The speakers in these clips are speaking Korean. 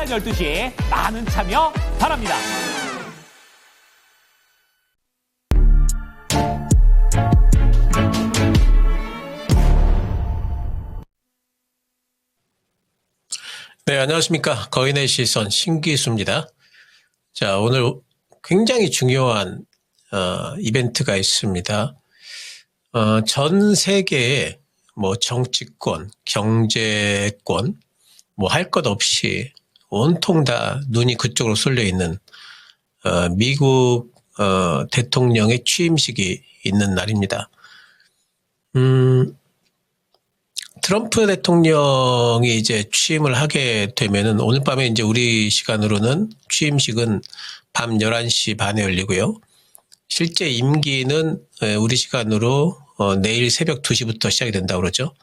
12시 많은 참여 바랍니다. 네, 안녕하십니까. 거인의 시선 신기수입니다. 자, 오늘 굉장히 중요한 이벤트가 있습니다. 전 세계에 뭐 정치권, 경제권, 뭐 할 것 없이 온통 다 눈이 그쪽으로 쏠려 있는 미국 대통령의 취임식이 있는 날입니다. 트럼프 대통령이 이제 취임을 하게 되면은 오늘 밤에 이제 우리 시간으로는 취임식은 밤 11시 반에 열리고요. 실제 임기는 우리 시간으로 내일 새벽 2시부터 시작이 된다고 그러죠.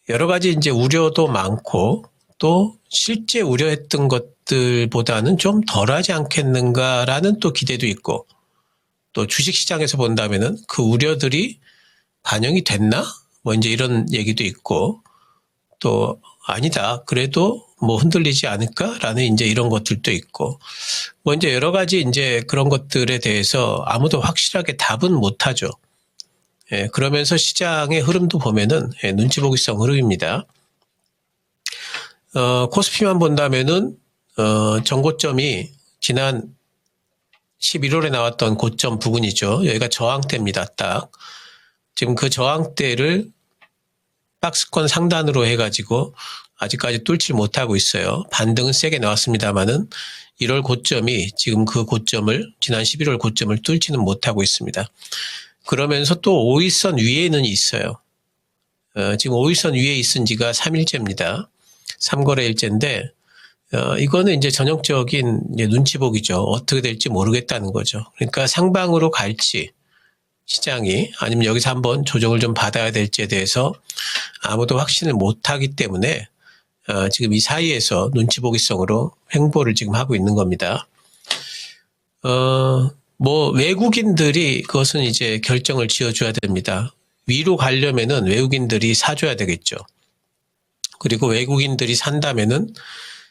여러 가지 이제 우려도 많고 또 실제 우려했던 것들보다는 좀 덜하지 않겠는가라는 또 기대도 있고 또 주식시장에서 본다면은 그 우려들이 반영이 됐나? 뭐 이제 이런 얘기도 있고 또 아니다. 그래도 뭐 흔들리지 않을까라는 이제 이런 것들도 있고 뭐 이제 여러 가지 이제 그런 것들에 대해서 아무도 확실하게 답은 못하죠. 예, 그러면서 시장의 흐름도 보면은 눈치 보기성 흐름입니다. 코스피만 본다면은 전고점이 지난 11월에 나왔던 고점 부근이죠. 여기가 저항대입니다. 딱. 지금 그 저항대를 박스권 상단으로 해가지고 아직까지 뚫지 못하고 있어요. 반등은 세게 나왔습니다만은 1월 고점이 지금 그 고점을 지난 11월 고점을 뚫지는 못하고 있습니다. 그러면서 또 5일선 위에는 있어요. 지금 5일선 위에 있은 지가 3일째입니다. 3거래일째인데 이거는 이제 전형적인 이제 눈치 보기죠. 어떻게 될지 모르겠다는 거죠. 그러니까 상방으로 갈지 시장이 아니면 여기서 한번 조정을 좀 받아야 될지에 대해서 아무도 확신을 못하기 때문에 지금 이 사이에서 눈치 보기성으로 횡보를 지금 하고 있는 겁니다. 뭐 외국인들이 그것은 이제 결정을 지어줘야 됩니다. 위로 가려면은 외국인들이 사줘야 되겠죠. 그리고 외국인들이 산다면은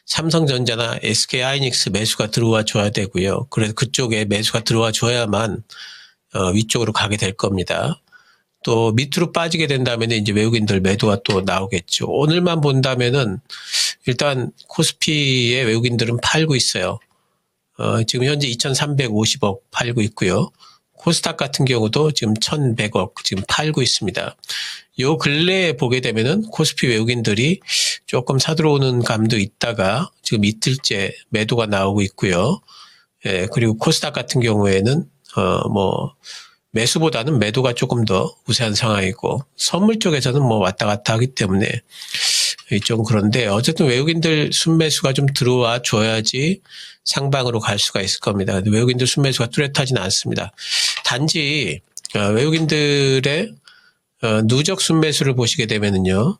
삼성전자나 SK하이닉스 매수가 들어와 줘야 되고요. 그래서 그쪽에 매수가 들어와 줘야만 위쪽으로 가게 될 겁니다. 또 밑으로 빠지게 된다면 이제 외국인들 매도가 또 나오겠죠. 오늘만 본다면은 일단 코스피의 외국인들은 팔고 있어요. 지금 현재 2,350억 팔고 있고요. 코스닥 같은 경우도 지금 1,100억 지금 팔고 있습니다. 요 근래에 보게 되면은 코스피 외국인들이 조금 사들어오는 감도 있다가 지금 이틀째 매도가 나오고 있고요. 예, 그리고 코스닥 같은 경우에는 뭐 매수보다는 매도가 조금 더 우세한 상황이고 선물 쪽에서는 뭐 왔다 갔다 하기 때문에 좀 그런데 어쨌든 외국인들 순매수가 좀 들어와 줘야지 상방으로 갈 수가 있을 겁니다. 근데 외국인들 순매수가 뚜렷하지는 않습니다. 단지 외국인들의 누적 순매수를 보시게 되면은요.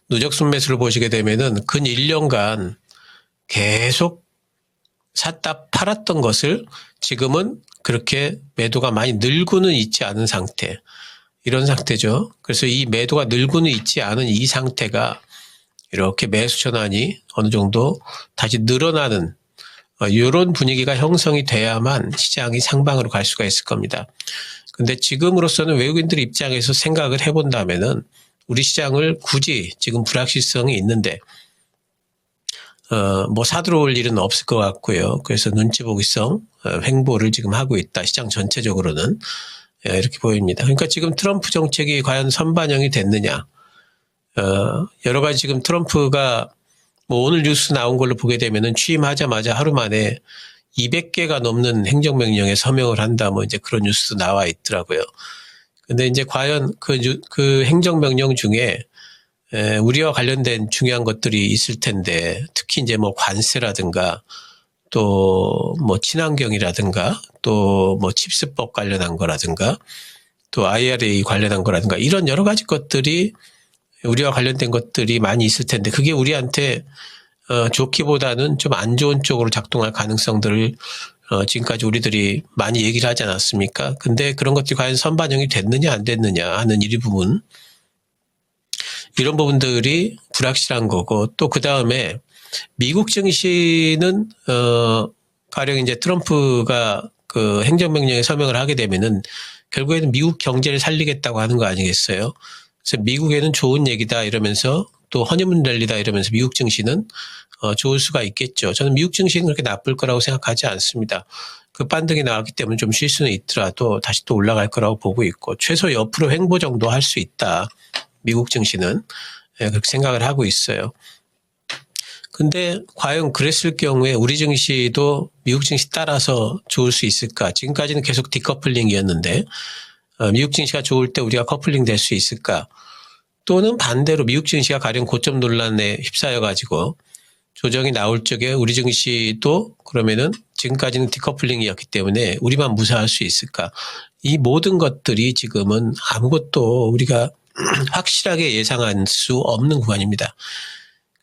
누적 순매수를 보시게 되면은 근 1년간 계속 샀다 팔았던 것을 지금은 그렇게 매도가 많이 늘고는 있지 않은 상태. 이런 상태죠. 그래서 이 매도가 늘고는 있지 않은 이 상태가 이렇게 매수 전환이 어느 정도 다시 늘어나는 이런 분위기가 형성이 돼야만 시장이 상방으로 갈 수가 있을 겁니다. 근데 지금으로서는 외국인들 입장에서 생각을 해본다면은 우리 시장을 굳이 지금 불확실성이 있는데 뭐 사들어올 일은 없을 것 같고요. 그래서 눈치 보기성 횡보를 지금 하고 있다. 시장 전체적으로는 이렇게 보입니다. 그러니까 지금 트럼프 정책이 과연 선반영이 됐느냐. 여러 가지 지금 트럼프가 뭐 오늘 뉴스 나온 걸로 보게 되면은 취임하자마자 하루 만에 200개가 넘는 행정명령에 서명을 한다. 뭐 이제 그런 뉴스도 나와 있더라고요. 근데 이제 과연 그 행정명령 중에 우리와 관련된 중요한 것들이 있을 텐데 특히 이제 뭐 관세라든가 또 뭐 친환경이라든가 또 뭐 칩스법 관련한 거라든가 또 IRA 관련한 거라든가 이런 여러 가지 것들이 우리와 관련된 것들이 많이 있을 텐데 그게 우리한테 좋기보다는 좀 안 좋은 쪽으로 작동할 가능성들을 지금까지 우리들이 많이 얘기를 하지 않았습니까? 근데 그런 것들이 과연 선반영이 됐느냐 안 됐느냐 하는 일부분 이런 부분들이 불확실한 거고 또 그 다음에 미국 증시는 가령 이제 트럼프가 그 행정명령에 서명을 하게 되면은 결국에는 미국 경제를 살리겠다고 하는 거 아니겠어요? 그래서 미국에는 좋은 얘기다 이러면서 또 허니문 랠리다 이러면서 미국 증시는 좋을 수가 있겠죠. 저는 미국 증시는 그렇게 나쁠 거라고 생각하지 않습니다. 그 반등이 나왔기 때문에 좀 쉴 수는 있더라도 다시 또 올라갈 거라고 보고 있고 최소 옆으로 횡보 정도 할 수 있다. 미국 증시는 그렇게 생각을 하고 있어요. 근데 과연 그랬을 경우에 우리 증시도 미국 증시 따라서 좋을 수 있을까? 지금까지는 계속 디커플링이었는데 미국 증시가 좋을 때 우리가 커플링 될 수 있을까? 또는 반대로 미국 증시가 가령 고점 논란에 휩싸여 가지고 조정이 나올 적에 우리 증시도 그러면은 지금까지는 디커플링이었기 때문에 우리만 무사할 수 있을까? 이 모든 것들이 지금은 아무것도 우리가 확실하게 예상할 수 없는 구간입니다.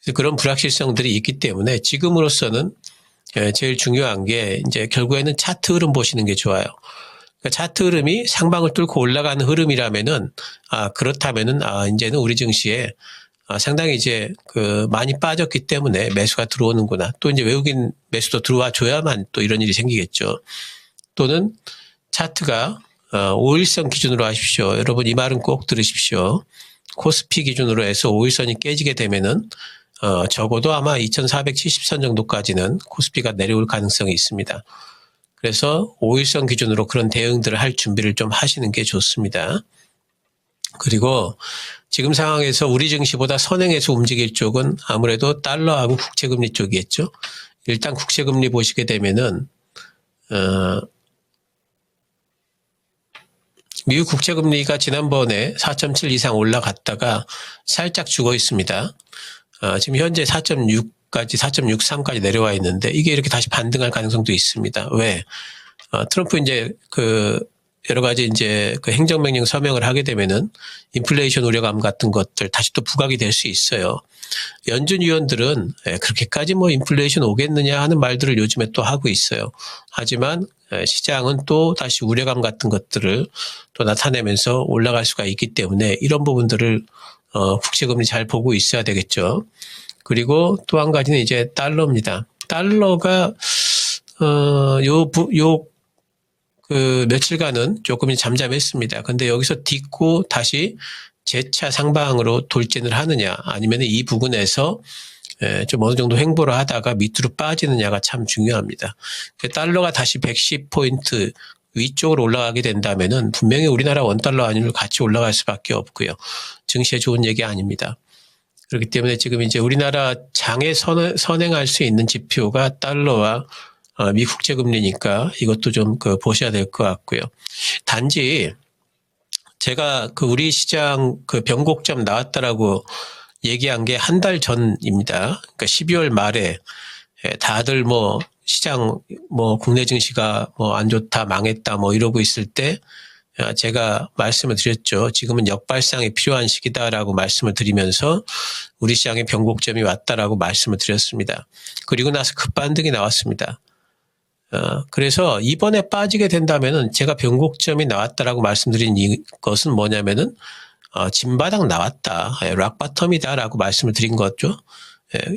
그래서 그런 불확실성들이 있기 때문에 지금으로서는 제일 중요한 게 이제 결국에는 차트 흐름 보시는 게 좋아요. 그러니까 차트 흐름이 상방을 뚫고 올라가는 흐름이라면은 그렇다면은 이제는 우리 증시에 상당히 이제 많이 빠졌기 때문에 매수가 들어오는구나. 또 이제 외국인 매수도 들어와 줘야만 또 이런 일이 생기겠죠. 또는 차트가 5일선 기준으로 하십시오. 여러분 이 말은 꼭 들으십시오. 코스피 기준으로 해서 5일선이 깨지게 되면은 적어도 아마 2470선 정도까지는 코스피가 내려올 가능성이 있습니다. 그래서 5일선 기준으로 그런 대응들을 할 준비를 좀 하시는 게 좋습니다. 그리고 지금 상황에서 우리 증시보다 선행해서 움직일 쪽은 아무래도 달러하고 국채금리 쪽이겠죠. 일단 국채금리 보시게 되면은 미국 국채금리가 지난번에 4.7 이상 올라갔다가 살짝 죽어 있습니다. 지금 현재 4.6까지 4.63까지 내려와 있는데 이게 이렇게 다시 반등할 가능성도 있습니다. 왜? 트럼프 이제 여러 가지 이제 행정명령 서명을 하게 되면은 인플레이션 우려감 같은 것들 다시 또 부각이 될 수 있어요. 연준 위원들은 그렇게까지 뭐 인플레이션 오겠느냐 하는 말들을 요즘에 또 하고 있어요. 하지만 시장은 또 다시 우려감 같은 것들을 또 나타내면서 올라갈 수가 있기 때문에 이런 부분들을 국채금리 잘 보고 있어야 되겠죠. 그리고 또 한 가지는 이제 달러입니다. 달러가 며칠간은 조금 잠잠했습니다. 근데 여기서 딛고 다시 재차 상방으로 돌진을 하느냐 아니면 이 부분에서 좀 어느 정도 횡보를 하다가 밑으로 빠지느냐가 참 중요합니다. 달러가 다시 110포인트 위쪽으로 올라가게 된다면은 분명히 우리나라 원달러 환율 같이 올라갈 수밖에 없고요. 증시에 좋은 얘기 아닙니다. 그렇기 때문에 지금 이제 우리나라 장에 선행할 수 있는 지표가 달러와 미 국채금리니까 이것도 좀 보셔야 될 것 같고요. 단지 제가 우리 시장 변곡점 나왔다라고 얘기한 게 한 달 전입니다. 그러니까 12월 말에 다들 뭐 시장 국내 증시가 안 좋다 망했다 이러고 있을 때 제가 말씀을 드렸죠. 지금은 역발상이 필요한 시기다라고 말씀을 드리면서 우리 시장의 변곡점이 왔다라고 말씀을 드렸습니다. 그리고 나서 급반등이 나왔습니다. 그래서 이번에 빠지게 된다면은 제가 변곡점이 나왔다라고 말씀드린 것은 뭐냐면은 진바닥 나왔다, 락바텀이다라고 말씀을 드린 거죠.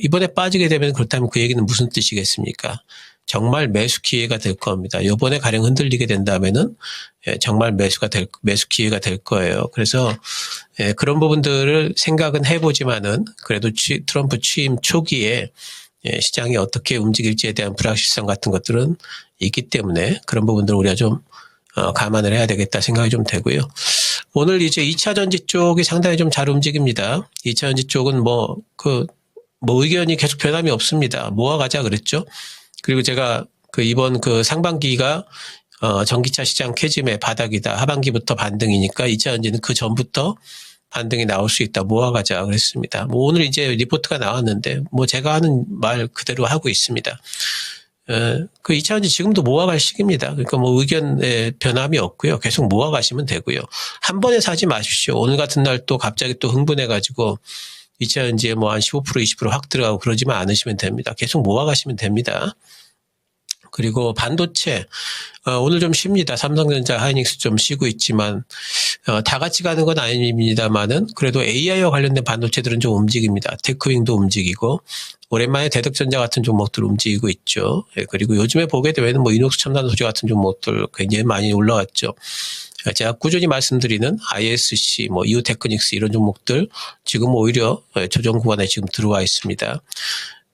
이번에 빠지게 되면 그렇다면 그 얘기는 무슨 뜻이겠습니까? 정말 매수 기회가 될 겁니다. 이번에 가령 흔들리게 된다면은 정말 매수 기회가 될 거예요. 그래서 그런 부분들을 생각은 해보지만은 그래도 트럼프 취임 초기에 시장이 어떻게 움직일지에 대한 불확실성 같은 것들은 있기 때문에 그런 부분들을 우리가 좀 감안을 해야 되겠다 생각이 좀 되고요. 오늘 이제 2차 전지 쪽이 상당히 좀 잘 움직입니다. 2차 전지 쪽은 의견이 계속 변함이 없습니다. 모아가자 그랬죠. 그리고 제가 이번 상반기가 전기차 시장 캐즘의 바닥이다. 하반기부터 반등이니까 2차 전지는 그 전부터 반등이 나올 수 있다. 모아가자 그랬습니다. 오늘 이제 리포트가 나왔는데 제가 하는 말 그대로 하고 있습니다. 2차 전지 지금도 모아갈 시기입니다. 그러니까 의견에 변함이 없고요. 계속 모아가시면 되고요. 한 번에 사지 마십시오. 오늘 같은 날 또 갑자기 또 흥분해가지고 2차 전지에 한 15% 20% 확 들어가고 그러지만 않으시면 됩니다. 계속 모아가시면 됩니다. 그리고 반도체, 오늘 좀 쉽니다. 삼성전자, 하이닉스 좀 쉬고 있지만, 다 같이 가는 건 아닙니다만은, 그래도 AI와 관련된 반도체들은 좀 움직입니다. 테크윙도 움직이고, 오랜만에 대덕전자 같은 종목들 움직이고 있죠. 예, 그리고 요즘에 보게 되면 뭐 이녹스 첨단소재 같은 종목들 굉장히 많이 올라왔죠. 제가 꾸준히 말씀드리는 ISC, 뭐 이오테크닉스 이런 종목들 지금 오히려 조정 구간에 지금 들어와 있습니다.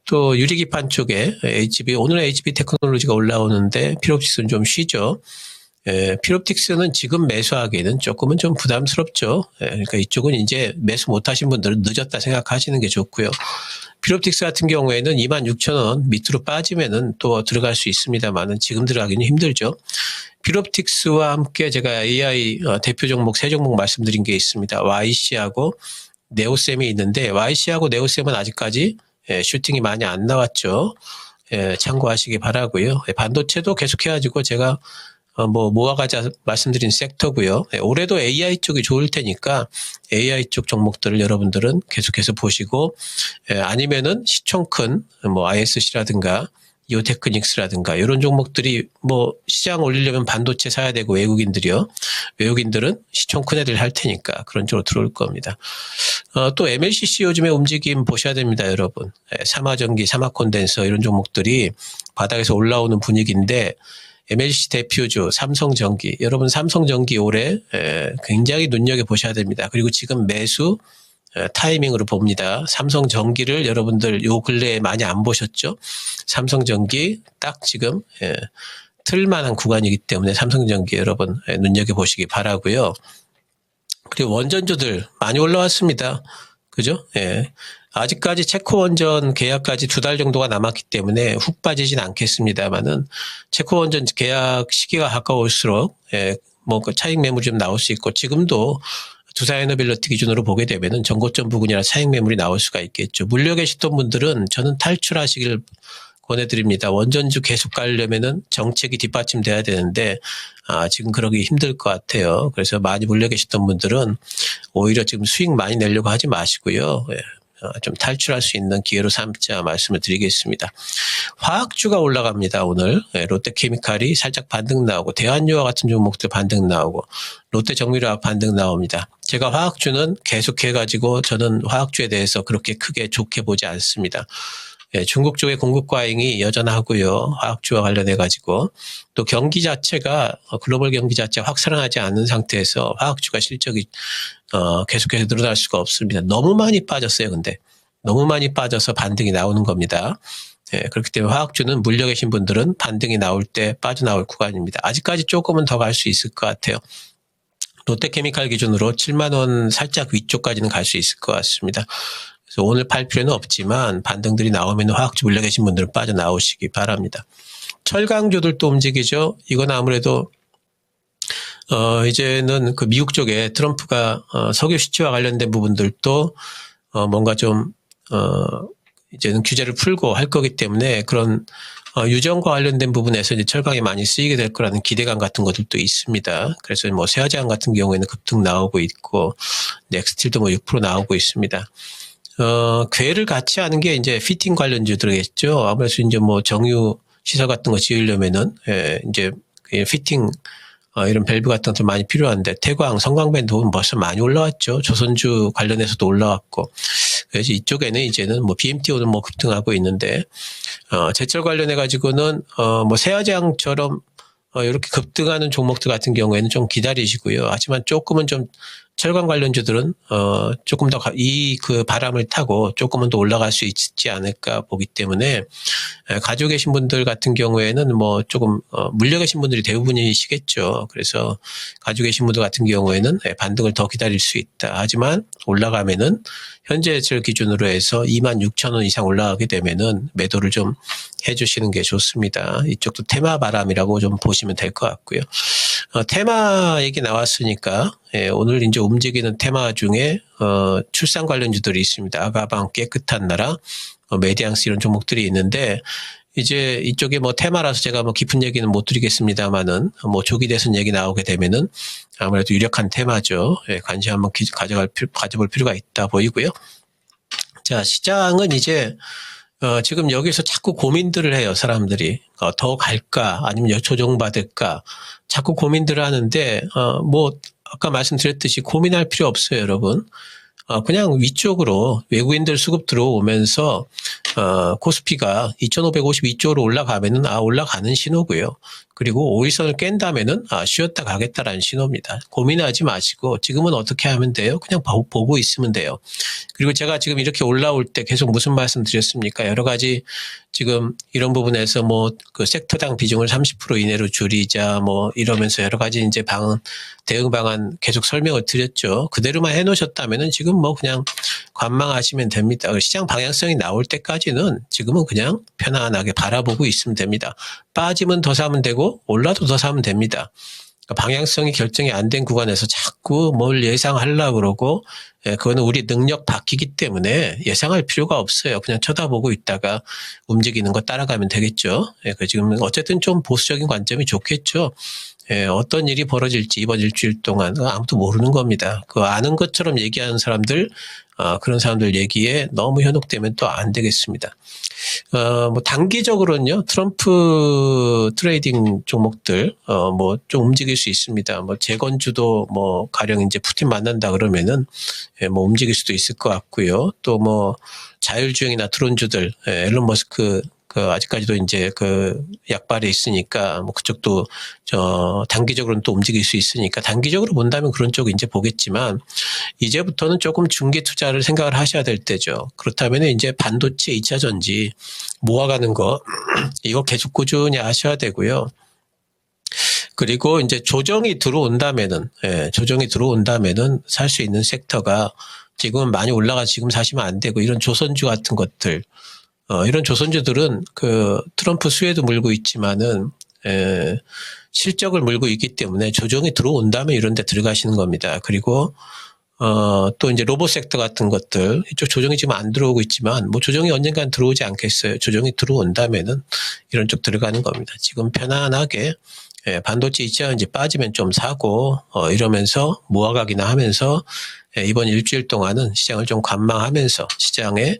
또 유리기판 쪽에 HB, 오늘 HB 테크놀로지가 올라오는데 필옵틱스는 좀 쉬죠. 필옵틱스는 지금 매수하기에는 조금은 좀 부담스럽죠. 그러니까 이쪽은 이제 매수 못하신 분들은 늦었다 생각하시는 게 좋고요. 필옵틱스 같은 경우에는 26,000원 밑으로 빠지면은 또 들어갈 수 있습니다만은 지금 들어가기는 힘들죠. 필옵틱스와 함께 제가 AI 대표 종목 세 종목 말씀드린 게 있습니다. YC하고 네오셈이 있는데 YC하고 네오셈은 아직까지 슈팅이 많이 안 나왔죠. 참고하시기 바라고요. 반도체도 계속해가지고 제가 모아가자 말씀드린 섹터고요. 올해도 AI 쪽이 좋을 테니까 AI 쪽 종목들을 여러분들은 계속해서 보시고, 아니면은 시총 큰 ISC라든가 이오테크닉스라든가 이런 종목들이 시장 올리려면 반도체 사야 되고 외국인들은 시총 큰 애들 할 테니까 그런 쪽으로 들어올 겁니다. 또 MLCC 요즘에 움직임 보셔야 됩니다, 여러분. 삼화전기, 삼화콘덴서 이런 종목들이 바닥에서 올라오는 분위기인데 MLCC 대표주 삼성전기, 여러분 삼성전기 올해 굉장히 눈여겨보셔야 됩니다. 그리고 지금 매수 타이밍으로 봅니다. 삼성전기를 여러분들 요 근래에 많이 안 보셨죠? 삼성전기 딱 지금 틀만한 구간이기 때문에 삼성전기 여러분 눈여겨보시기 바라고요. 그리고 원전주들 많이 올라왔습니다. 그죠? 아직까지 체코 원전 계약까지 2달 정도가 남았기 때문에 훅 빠지진 않겠습니다만은 체코 원전 계약 시기가 가까울수록 그 차익 매물이 좀 나올 수 있고 지금도 두산에너빌리티 기준으로 보게 되면은 전고점 부근이라 차익 매물이 나올 수가 있겠죠. 물려 계시던 분들은 저는 탈출하시길 권해드립니다. 원전주 계속 가려면은 정책이 뒷받침돼야 되는데 지금 그러기 힘들 것 같아요. 그래서 많이 물려 계셨던 분들은 오히려 지금 수익 많이 내려고 하지 마시고요. 좀 탈출할 수 있는 기회로 삼자 말씀을 드리겠습니다. 화학주가 올라갑니다. 오늘 롯데케미칼이 살짝 반등 나오고 대한유화 같은 종목들 반등 나오고 롯데정밀화학 반등 나옵니다. 제가 화학주는 계속해가지고 저는 화학주에 대해서 그렇게 크게 좋게 보지 않습니다. 중국 쪽의 공급 과잉이 여전하고요. 화학주와 관련해가지고 또 경기 자체가 글로벌 경기 자체가 확산하지 않는 상태에서 화학주가 실적이 계속해서 늘어날 수가 없습니다. 너무 많이 빠졌어요. 근데 너무 많이 빠져서 반등이 나오는 겁니다. 그렇기 때문에 화학주는 물려 계신 분들은 반등이 나올 때 빠져나올 구간입니다. 아직까지 조금은 더 갈 수 있을 것 같아요. 롯데케미칼 기준으로 7만 원 살짝 위쪽까지는 갈 수 있을 것 같습니다. 그래서 오늘 팔 필요는 없지만 반등들이 나오면 화학주 물려 계신 분들은 빠져나오시기 바랍니다. 철강주들도 움직이죠. 이건 아무래도 이제는 그 미국 쪽에 트럼프가 석유 수치와 관련된 부분들도 뭔가 좀 이제는 규제를 풀고 할 거기 때문에 그런 유전과 관련된 부분에서 이제 철강이 많이 쓰이게 될 거라는 기대감 같은 것들도 있습니다. 그래서 세아제약 같은 경우에는 급등 나오고 있고 넥스틸도 6% 나오고 있습니다. 궤를 같이 하는 게 이제 피팅 관련주들이겠죠. 아무래도 이제 정유 시설 같은 거 지으려면은 이제 피팅 이런 밸브 같은 것들 많이 필요한데 태광, 성광밴드 벌써 많이 올라왔죠. 조선주 관련해서도 올라왔고 그래서 이쪽에는 이제는 BMTO는 급등하고 있는데 제철 관련해 가지고는 세아제약처럼 이렇게 급등하는 종목들 같은 경우에는 좀 기다리시고요. 하지만 조금은 좀 철강 관련주들은 조금 더 그 바람을 타고 조금은 더 올라갈 수 있지 않을까 보기 때문에 가지고 계신 분들 같은 경우에는 조금 물려 계신 분들이 대부분이시겠죠. 그래서 가지고 계신 분들 같은 경우에는 반등을 더 기다릴 수 있다. 하지만 올라가면은 현재 절 기준으로 해서 26,000원 이상 올라가게 되면은 매도를 좀 해주시는 게 좋습니다. 이쪽도 테마 바람이라고 좀 보시면 될 것 같고요. 테마 얘기 나왔으니까 오늘 이제 움직이는 테마 중에 출산 관련주들이 있습니다. 아가방, 깨끗한 나라, 메디앙스 이런 종목들이 있는데 이제 이쪽에 테마라서 제가 깊은 얘기는 못 드리겠습니다만은 조기 대선 얘기 나오게 되면은 아무래도 유력한 테마죠. 관심 한번 가져볼 필요가 있다 보이고요. 자, 시장은 이제 지금 여기서 자꾸 고민들을 해요, 사람들이. 더 갈까, 아니면 조정받을까. 자꾸 고민들을 하는데, 아까 말씀드렸듯이 고민할 필요 없어요, 여러분. 그냥 위쪽으로 외국인들 수급 들어오면서, 코스피가 2552쪽으로 올라가면은, 올라가는 신호고요. 그리고 5일선을 깬다면은, 쉬었다 가겠다라는 신호입니다. 고민하지 마시고, 지금은 어떻게 하면 돼요? 그냥 보고 있으면 돼요. 그리고 제가 지금 이렇게 올라올 때 계속 무슨 말씀 드렸습니까? 여러 가지 지금 이런 부분에서 그 섹터당 비중을 30% 이내로 줄이자 이러면서 여러 가지 이제 대응 방안 계속 설명을 드렸죠. 그대로만 해놓으셨다면은 지금 그냥 관망하시면 됩니다. 시장 방향성이 나올 때까지는 지금은 그냥 편안하게 바라보고 있으면 됩니다. 빠지면 더 사면 되고 올라도 더 사면 됩니다. 방향성이 결정이 안 된 구간에서 자꾸 뭘 예상하려고 그러고, 그거는 우리 능력 바뀌기 때문에 예상할 필요가 없어요. 그냥 쳐다보고 있다가 움직이는 거 따라가면 되겠죠. 지금 어쨌든 좀 보수적인 관점이 좋겠죠. 어떤 일이 벌어질지 이번 일주일 동안 아무도 모르는 겁니다. 그 아는 것처럼 얘기하는 사람들, 그런 사람들 얘기에 너무 현혹되면 또 안 되겠습니다. 단기적으로는요, 트럼프 트레이딩 종목들, 좀 움직일 수 있습니다. 재건주도 가령 이제 푸틴 만난다 그러면은, 움직일 수도 있을 것 같고요. 또 자율주행이나 드론주들, 앨런 머스크, 아직까지도 이제 약발에 있으니까, 그쪽도, 단기적으로는 또 움직일 수 있으니까, 단기적으로 본다면 그런 쪽 이제 보겠지만, 이제부터는 조금 중기 투자를 생각을 하셔야 될 때죠. 그렇다면 이제 반도체 2차 전지 모아가는 거, 이거 계속 꾸준히 하셔야 되고요. 그리고 이제 조정이 들어온다면은 살 수 있는 섹터가 지금은 많이 올라가 지금 사시면 안 되고, 이런 조선주 같은 것들, 이런 조선주들은 트럼프 수혜도 물고 있지만은, 실적을 물고 있기 때문에 조정이 들어온다면 이런 데 들어가시는 겁니다. 그리고, 또 이제 로봇 섹터 같은 것들, 이쪽 조정이 지금 안 들어오고 있지만, 조정이 언젠간 들어오지 않겠어요. 조정이 들어온다면은 이런 쪽 들어가는 겁니다. 지금 편안하게, 반도체 있죠. 이제 빠지면 좀 사고, 이러면서 모아가기나 하면서, 이번 일주일 동안은 시장을 좀 관망하면서 시장의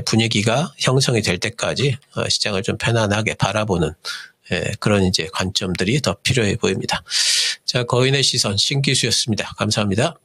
분위기가 형성이 될 때까지 시장을 좀 편안하게 바라보는 그런 이제 관점들이 더 필요해 보입니다. 자, 거인의 시선 신기수였습니다. 감사합니다.